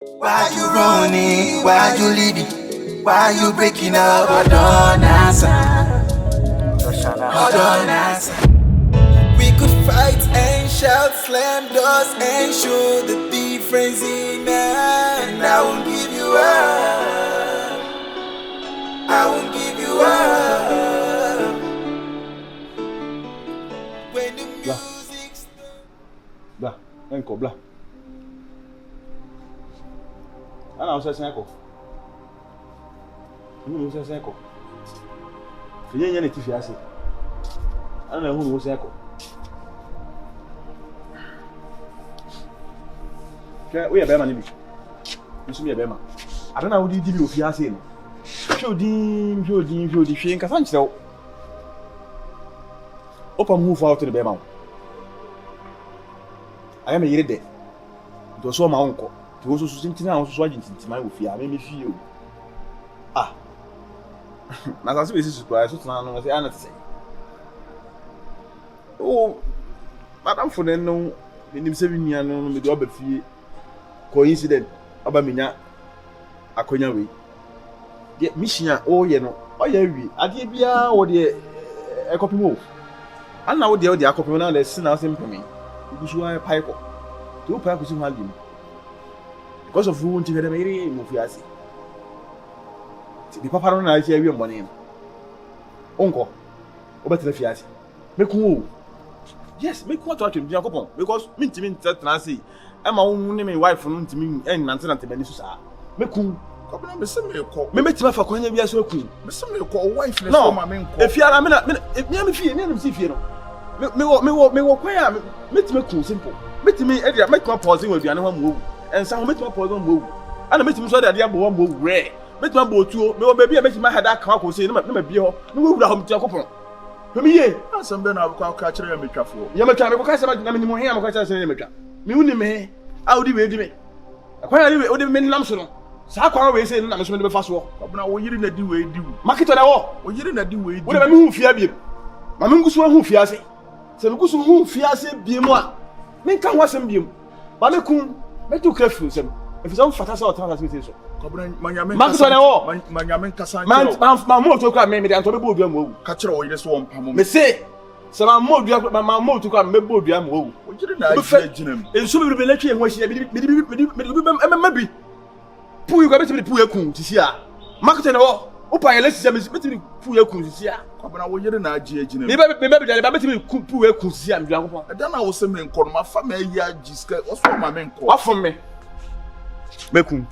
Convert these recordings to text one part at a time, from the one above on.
Why you running? Why you leaving? Why you breaking up? Hold on, answer. Hold on, answer. We could fight and shout, slam doors and show the difference in us. And I won't give you up. I won't give you up. When the music stops. Blah, enko blah. Ana o sese enko. Unu o sese enko. Fiye ne tifi ase. Ana na hu o sese enko. Ke we be ma ni bi. Nsu me be ma. Ada na wo di bi ofi ase no. Jodi hwe nka san kire wo. Opa mu fa out de be ma wo. Aya me yire de. Do so ma wo nko. To so sintina wo so agintintima wo fi a me fi o. Ah. Na san se be si surprise so tana no say ana say. Oh, madam for den no nim se bi nia no me do ba fie. Coincident aba menya akonya we. De mishia o ye no o ye wi ade bia wo de ekopimo ana wo de akopimo na le sina simpemi gusu ai paiko to paiko si hali because of who nti hede mere mo fiase ti papa no na achi awie mbone onko obetele fiase meku yes meku to atwe bia kopon because mintimi ntetena ema wo ne me wife no ntimi nante bani so saa meku Kobna me se me ko. Me metima fa kwanya bia so aku. Me se me ko wife le so ma me nko. Efiara me me fie, me si fie no. Me wo kwanya metima ku simple. Metimi e dia metima pause we aduane ho mo. Ensa ho metima pause mo. Ana metimi so de abo mo re. Metima bo tuo, me wo ba bia metima hada kan ko se na me bie ho. Me wo wura ho metia kopon. Me ye, asem be na akwa ka kire ya metwafo. Ya metwa me ko ka se na me ni mo he ya me ko ka se na metwa. Me uni me. Audi we di me. Akwanya ni we odi me nam so no. Sa kwa we say na me so me be fa so obna wo yiri na di we di market na wo yiri na di we di wo de me hu fia biem ma me ngusu hu fia se me ngusu hu fia se biem a me kan ho asem biem ba me kun me tu krafu sem e fi so fata sa o tan asem so obna manyame market na wo manyame kasa ma mo to kwa me de anto be bo odua mo wu ka kire wo yiri so wo mpamo me say se ma mo odua ma mo to kwa me bo odua mo wu wo yiri na ajinam enso be letwe ho ahia me bi pu you go betimi pu ekun sisi a market na wo opa ye lesi me betimi pu ekun sisi a kwabana wo yire na agi agina me be dale ba betimi pu ekun sisi a me dwan ko da na wo se me nko no ma fa me ayi agi ska wo so ma me nko afom me mekun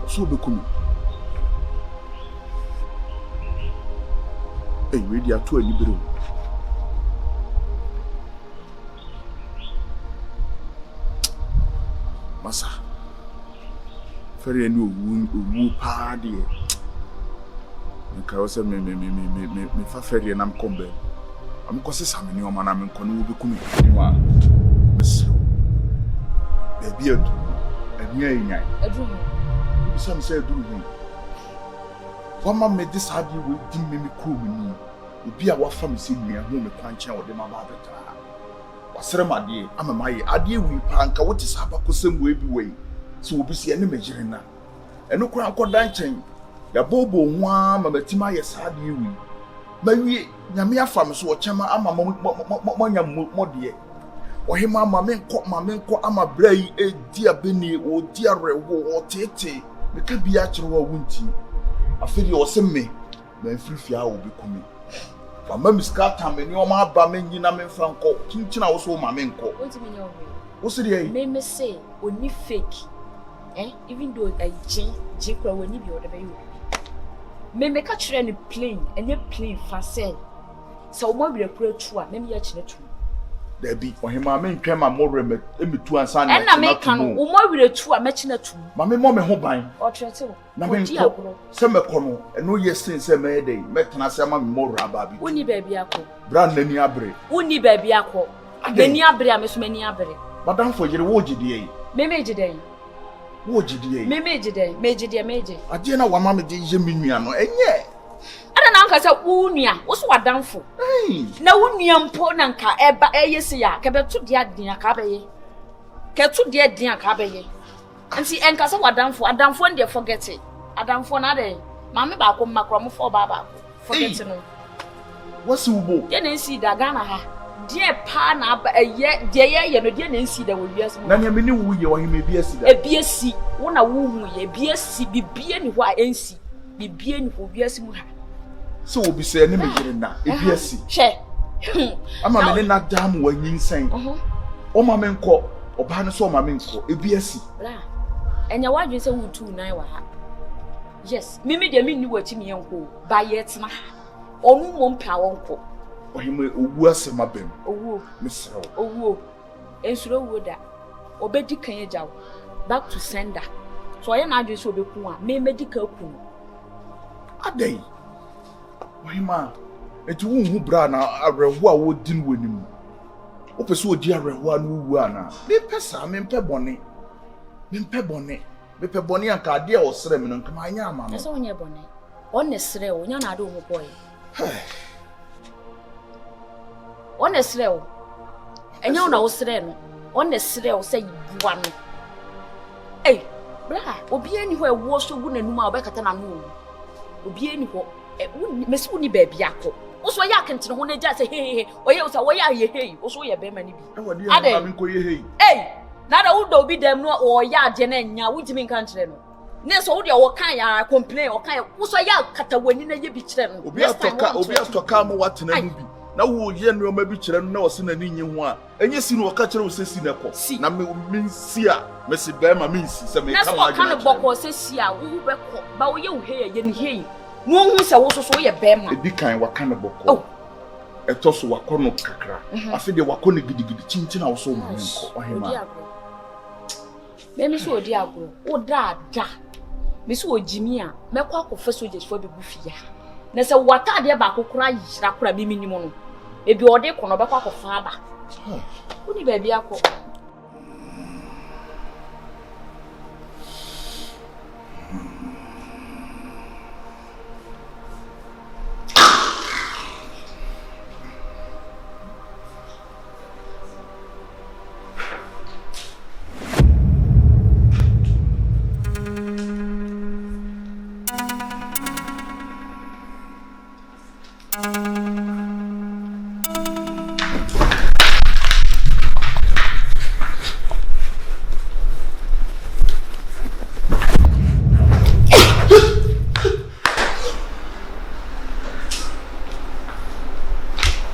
so be kun we dia to anibere masa fere ni owu pa de nka o se me fa fere na mkombe am ko se sameni o mana me nko no be kunu wa baby adu anya nya adu bisa me se adu hu Wama me this hard we di me ku ni obi a wafa me se nua hu me kwanche wo de ma ba betra wasere made amamaye ade wi pa nka wote saba kosem we bi we so obi se ene megire na eno kura akoda nchen ya bobo ho ama matima ye sade wi mawie nyame afa me so o chema ama mo nya modie ohima ama me nko ama brai e dia beni o dia rewo o tete me ka bia kire wo wunti afiri o se me na mfirifia wo bi kumi ba ma miskata me ni o ma ba me nyina me franko kinchina wo so ma me nko ontimi nya wo se dey me say oni fake even though I jin kra woni bi o de be yo me ka kire ni plain enye plain fa sel so mo bi kra tu a me ya kire tu da bi ohima me ntwa ma mo re me tu ansa na na me kan wo mo bi tu a me kire tu ma me mo me ho ban o trete wo na me nko se me kono eno yesin se me dey me tena se ma me mo ra ba bi woni ba bi akọ bra nani abre woni ba bi akọ nani abre a me so mani abre madam for yire wo gide yi me gide yi wo gide yi me gide yi me gide ade na wa ma me de je me nua no enye Ada na nka say unua wo so wadanfo na unua mpo na nka eba eyesi ya ka beto de aden aka beye ka to de aden aka beye nti enka say wadanfo adamfo ndie forget it adamfo na dey mame ba ko makro mo fo baba forget no what's ubo de na nsi da Ghana ha de pa na aba eye de ye no de na nsi da wo wiase na nya me ni wo ye wo hime biasi da ebiasi wo na wo hu ye biasi bibie ni ho a ensi bibie ni ho biasi mu ha so obi say ne me yire na ebiasi she ama me ne na dam wa nyinsan o ma me nko oba no so o ma me nko ebiasi bra enya wadwe se wo tu nan wa ha yes mimi de mi ni wachi mi enko ba ye tena onu mo mpa wonko ohime owu asema bem owu mesrew owu ensuro owu da obedi kan ejawo back to sender so ye na adwe se obeku a me medical ku no adai ohima eti wo hu bra na areho a wo din wanim wo pese odi areho a no wu ana me pesa me mpe bone me pe bone anka ade a osere me no nka anya ama no so onye bone onne sere o nya na ade o mo boy onne sere o enya na wo sere no onne sere o say bua no bra obi ani ho e wo so gu nanum a obekata na no obi ani ho mesi woni ba bia ko wo so ya kentene ho na ja say he oye wo so wo ya ye he wo so ye be mani bi ade na me ko ye he na da wo do bi dem no o ya ade na nya wo jimi kan kire no ne so wo de wo kan ya complain wo kan wo so ya katawani na ye bi kire no obi atoka mo watena mu bi na wo ye no ma bi kire no na wo se na ni nyi ho a enye si no wo ka kire wo se si na ko na me si a me si be ma me si se me ka wa kan boko se si a wo be ko ba wo ye wo he ye ni he no hu se wo so ye be ma edi kan wa kan boko eto so wakono kakra afi de wakono gidigidi chinchi na wo so ma nko ohema me so odi agro wo da me so ojimi a me kwa kofa soldiers fo be gufia na se wata de ba kokora yira kora bi minimo no ebi ode kono be kwa kofa aba uni ba bi akọ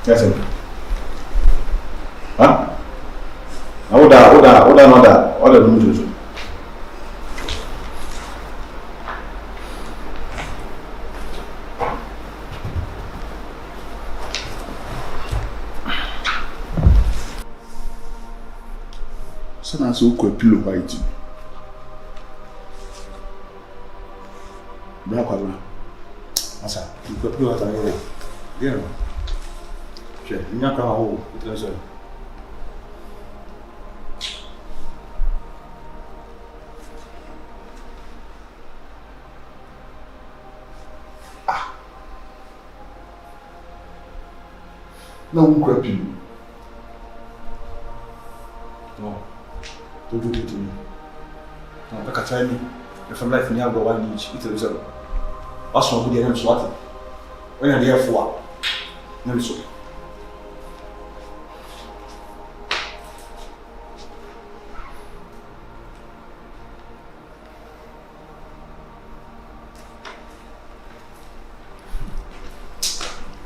Yes, sir. Huh? Order room to. So na so ko pillow white. Bra kwa bra. Asa, ko pillow ta ye. Bien. Il n'y a qu'un haut, très seul. Não, crapinho. Não, tudo dito. Não, tá catando. Eu falei que nem agora nem isso, isso é zero. Acho que eu não sou até. Olha ali a foa. Não sou.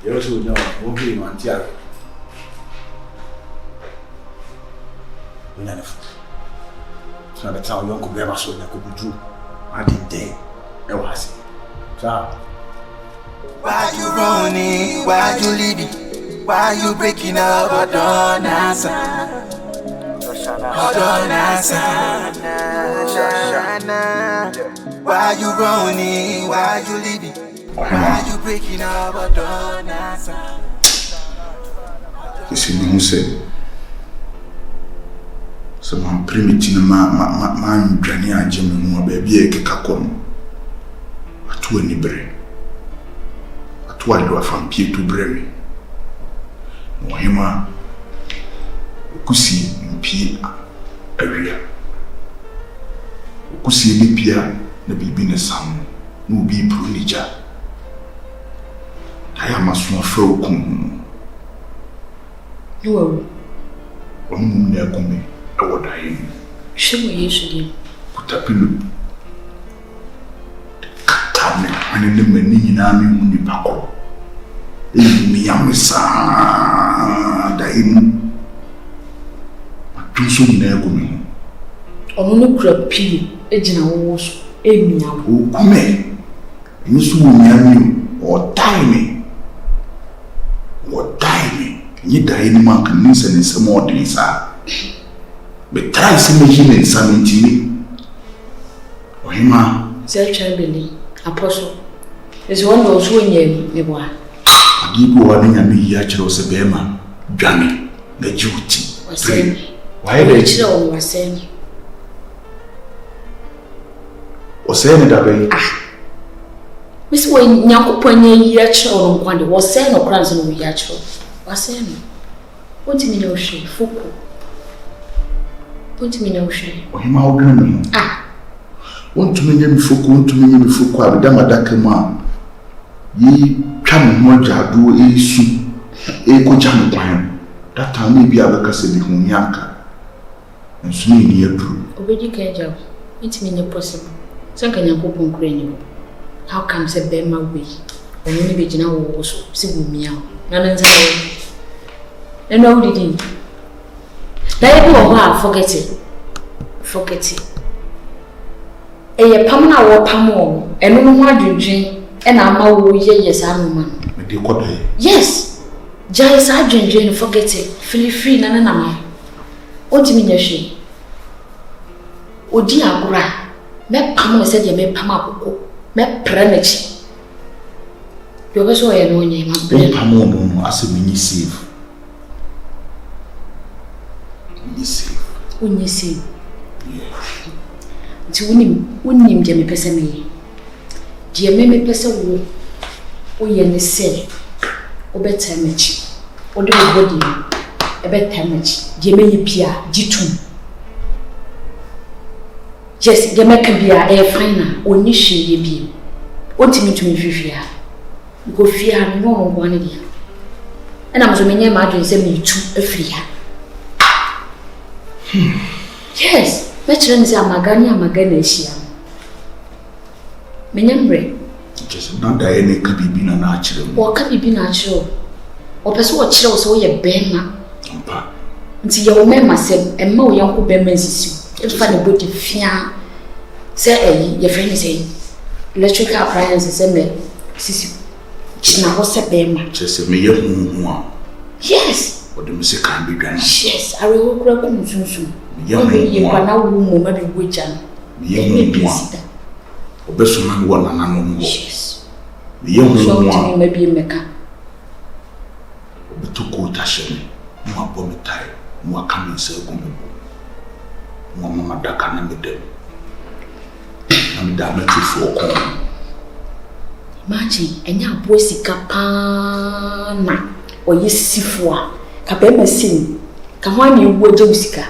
Eu sou não, vou vir no Antiago. Olha nessa. Se não tá olhando com bem mais olhando com o Buju, a dente é o assim. Tchau. Why you running? Why you leaving? Why you breaking up? Hold on, answer. Hold on, answer. Why you running? Why you leaving? Why you breaking up? Hold on, answer. Esse não sei. So my primitive man drani anje me ho ba bia ke kakon atu toi le fam pied to bremi no hema kusi mpie awia kusi bi pia na bibi ne sam no bi pro nija aya maso afra okun no onu ne akome awoda yin shemo yesu di kutapilu katame anene mani nyina mi huni bako mi yamisa da yin tunso nyina akome onu no kura pili ejina wo so emia o kume ni so wo nyame o time ni da yin man kan ni se ni se mo de sa be try se me hine sanitini ohima se chambeli apostle is one of those when me boa adibo wa ni nyame ya kire o se be ma dwane na jiuti why be kire o wasen o se ne da be Miss Wayne Yakupon ya kire o nkwande wo se no kranze no ya kire wasen what do you know she fuku what do you know she ohima wo dwane no want to me fuku abidama dakema yi twa me ho agado esu ko jam kwan that time bi abaka se bi hu yanka nso ni aduru obedi ka jaw it me possible sanka Yakupon kure ni how come say be ma we oni ni be gina wo so se bu mia na nan za wo no didi dai bo forget it eye pam na wo pam o eno no ho adwendwen e na ama wo ye sa no man me de kodo yes jai sa adwendwen forget it feel free na ma o ti mi nyehwe odi agora me pam no se de me pam akoko me pra na chi yo be so ye no nye ma bre pam no ase me ni save unyi save ti wonim je me pese me je me pese wo ye ne se wo betamachi wo de body e betamachi je me ye bia jitum yes je me ka bia e fine oni hwe ye bi o timi tumi fifia go fia no ngo ne dia e na mo so menye ma adwen se me tu afria yes Metro ni amagani ehia. Menyamre. Just na da ene ka bibi na akire mo. O ka bibi na akire. O pese wo kire wo so ye bema. Mpa. Nti ye wo mema sem, emma wo yanko bema nsisi. Efa ne body fia. Se ye friend say electrical appliances se me sisi. China ho se bema. Just me ye hu a. Yes. O de me se kan bi dwan. Yes, are wo kura ko nsunsun. Ye hu kwa na wo mo ma bi gwejan. Ye hu a. Obeso na wo na na no. Yes. Ye hu a. So maybe meka. Obeto ko tashemi. Mo abo metai. Mo akami se gumbo. Mo mama daka na medem. Na me da metu fo ko. Imagine enya abo sika pa na oye sifo a ka be masin ka ho ani wo je sika.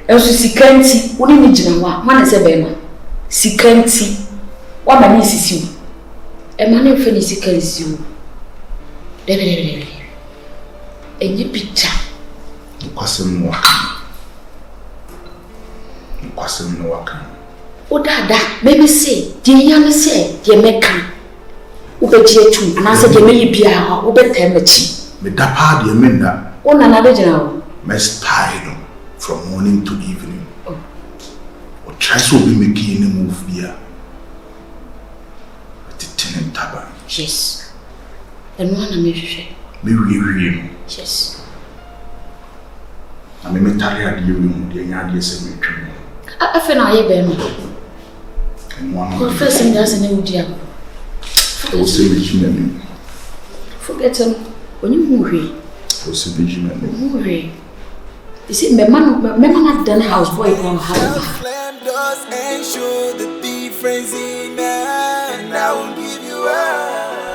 Enso sika nti woni ni gina wa ma na se be ma sika nti wa ma ni sisi e ma na fe ni sika nsi o de enye picture kwasem no waka o dada maybe say di ya na say di meka o be je tu na se di me bia o be temachi me da pa di me na o na na be gina o me style from morning to evening. O try so be making a move here. At the tenant taba. Yes. And one na me hwehwe. Me wiwi. Yes. Na me metare ade wi de nya ade se me twem. Afa na ye be no. And one. Ko first in gas na udi am. O se me jina ni. Forget him. Oni mu hwe. O se be jina ni. Mu hwe. You see, my man not done house boy from house. Slam doors and show the difference in man. I will give you up.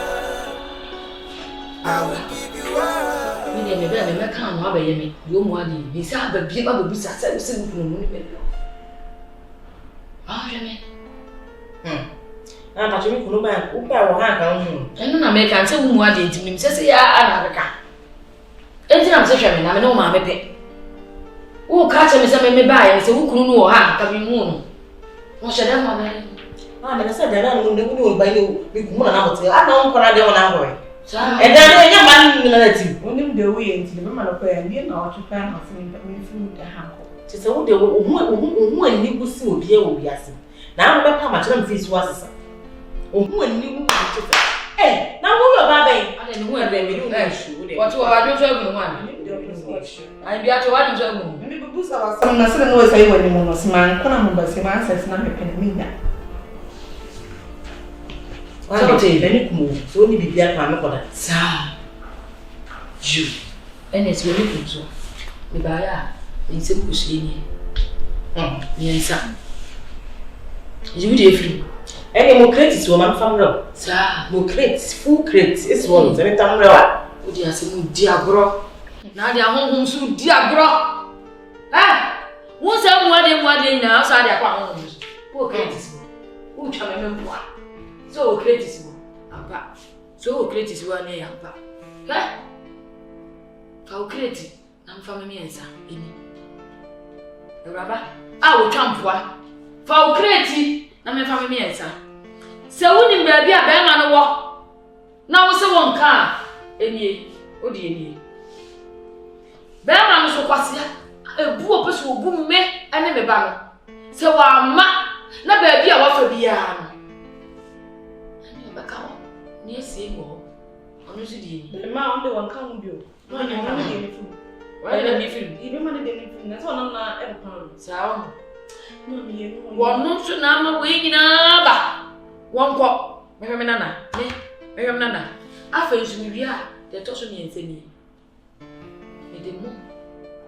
I will give you up. Me dey me be kan no abaye me. Yo mu ade. Ni sa ba bi sa se nkunu mu ni me. Ah, me. Na pa chimi kunu ba wo ha kan hu. Eno na me kan se wo mu ade ntim nim se ya ana beka. Enti na me se hwe me na me no ma me pe. Wo ka che me se me ba ya se wo kunu no wo ha ka bi mu no. Wo shede ma me. Ah, me na se da na no ne wo ba ni bi ku na bote. Ah, na on kora de wona ho. Sa. E da ne nya man na ti. Onim de wo ye nti me ma no ko ya bi na o twa na se me fi da ha ko. Ti se wo de wo ani gu si obi e wo wiase. Na am be pa ma chere me fi su asesa. Ohu ani gu ko ti se. Eh, na wo yo ba ben. Ade ni wo e be mi do na shu de. What wa do so egu wan. Ai bi ato wa do so egu. Me be busa wa sam na se no we sai wani mo no se man ko na mo ba se man access na me pe na mi da. So te beni kumu. So ni bibia ka me koda. Sa. Ju. Enes we ni kunzo. Me ba ya. Ni se ku shi ni. Ni nsa. Ju de free. Any more credits woman from row. Sa. More credits, full credits. It's one. Any time row. O di ase mu di agro. Na dia honhom so di agro. Won se mu ade na so ade akwa honhom. O credits. O twa me mpoa. So credits mo. Ampa. So credits wo na yampa. Fa o credit na mfa me miensa eni. Ewraba. Wo twa mpoa. Fa o credit na me fa me miensa. Se woni baabi a be ma no wo. Na wo se won ka enie. Odi enie. Be ma no so kwasia. Ebu opeso obu me ene me ba no. Se wa ma na baabi a wafa bia no. Ani ba ka wo. Ni esi mo. Onu si di enie. Ma on de wan kan bio. No nya ma de mi fu. Wa na mi film. Ibe ma de mi fu. Na so na e kan. Sa No mi ye no. Wonu so na ma we nyina ba. Wonko. Me nana. Me nana. Afa nsu mi bia de to so mi ensemi. Me de mo.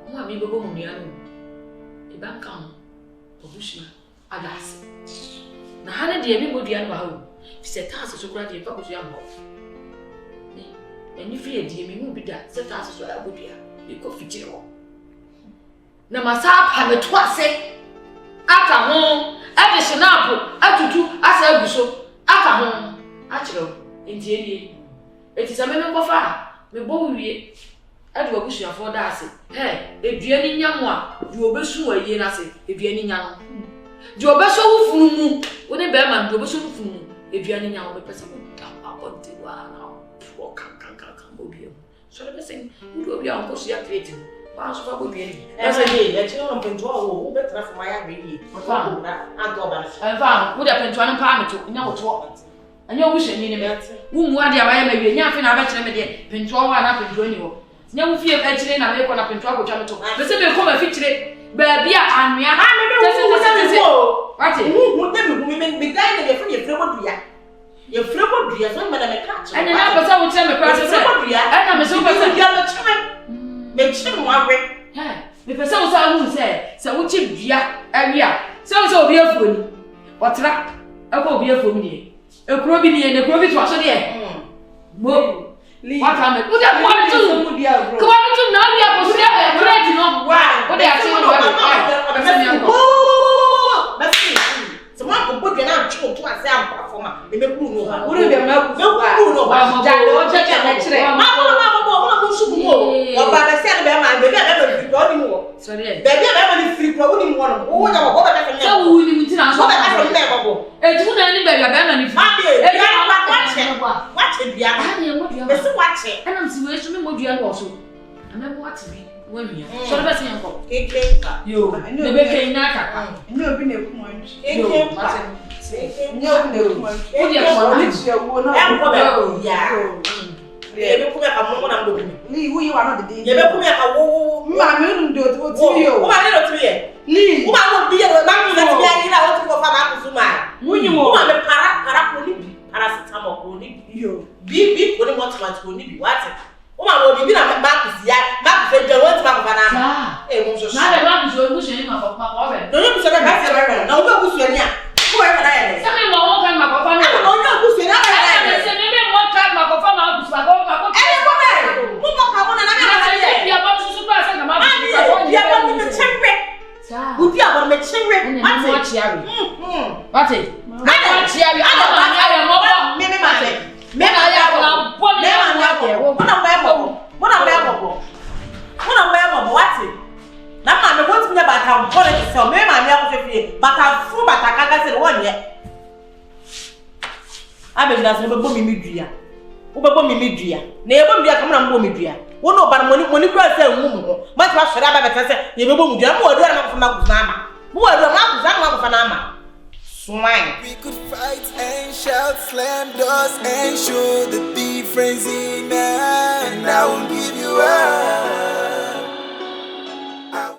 Mo ami bebo mo nua no. E ban kan. Obushia adase. Na hana de mi bodua no ba ho. Fi se taase so kura de fa bodua mo. Eni fi edi mi mu bi da se taase so ya bodua. E ko fikire ho. Na masa pa me to ase. Aka ho, ebe snap, atutu asa aguso. Aka ho, akire enti enie. Eti sa me kofa, me bo wie. Adu abusuafo da ase. Eduani nyamo a, di obesu aye na ase, eduani nya no. Di obeso wufunu mu, wo ne be ma di obeso wufunu mu, eduani nya wo be pese mo da abonti wa na. Wo kan obi. So le pese, wo obi a nko so ya creative. Ba so fa obi ni. Ese dey, e chiro no pento wo betra for my agree. Fa na ando ba. Fa, wo da pento an pa ameto, nya wo to. Anya wo hye ni ne me. Wo mu ade a wa ya ma wie, nya afi na ba kire me de, pento wa na pento ni wo. Nya wo fie e kire na me ko na pento akotwa meto. Me se me ko ma fi kire. Ba bia anwea. Se Wati. Mu de mi me guy na ye frɛ bodua. Ye frɛ bodua so me na me ka kire. Anya na pesa wo kire me pra se. Anya me so pesa dia no kire. Me kire mo awe. Me pesa wo sa hu se wo chi dua awia. Se wo so obi afuo ni. Otra. Akọ obi afuo mi ni. Ekuro bi ni ne kuro bi to aso de. Mo. Wata me. Wo de ko ni tu. Ko ni tu na wi akoso de credit no. Wo de ati no wa. Basi. Se mo ko bodua na atwo to ase ampa foma. E me kuru no ha. Wo de ma ku. Kuru no ha. Ja le o cheche na kire. Mo subu mo. Wa ba na se na be ma be na be do ni mo. Sorry. Be na be ma ni free pro ni mo no. Wo nya mo ba ka Se wo ni muti na so. Wo ba ka so me babo. Etu na ni be bia be na ni fi. Watch bia. Ah, ni mo dua. Be se watch. Ana msi we so me mo dua no so. Ana mo ati bi. Wo wi. So le be se yanko. Keke ka. Yo. Ne be kai na kaka. Ni obi na ku wan. Keke ka. Ni obi na ku wan. Wo de ko Ni ti ewo na. E ko be ya. Ye be ku be ka mo na ndo bi. Ni wo yi wa no de. Ye be ku be ka wo. Ma me ru ndo o ti yo. Wo ma ni do ti ye. Li. Wo ma wo bi ye ba mi na ti ya ni na wo ti ko fa ma ku su ma. Wunyi mo. Wo ma me para ko ni bi. Paracetamol ko ni bi. Yo. Bi ko ni mo tomato ko ni bi. What? Wo ma wo bi na ma ku si ya. Ma ku fe je wo ti ma ko fa na. Mo so. Na le ba ku so so ni ma ko be. No you so be ka se be. Na wo ku so ni a. Ko e fa na ye. Se me mo won kan ma ko fa na. No you ku so na. Se me mo kan ma ko fa ma ku so ma ko. E ko What is? Ana chia bi. Ana mo. Me ma se. Me na ya ko bo me na ya ko. Mo na mo what? Na ma me want me bata mpo na se o me ma me akofefie. Bata fu bata kaka se won ye. Abe na se bebo mi medua. Wo bebo mi medua. Na ye bebo mi aka mo na mo medua. Wo no ba moni kura se nwu mo. Ma ti ba hwere aba beta se ye bebo mu dua. Mo wadua na ma guza ama. Mo wadua ma guza na ama. Swine. We could fight and shout, slam doors and show the difference in us. And I won't give you up.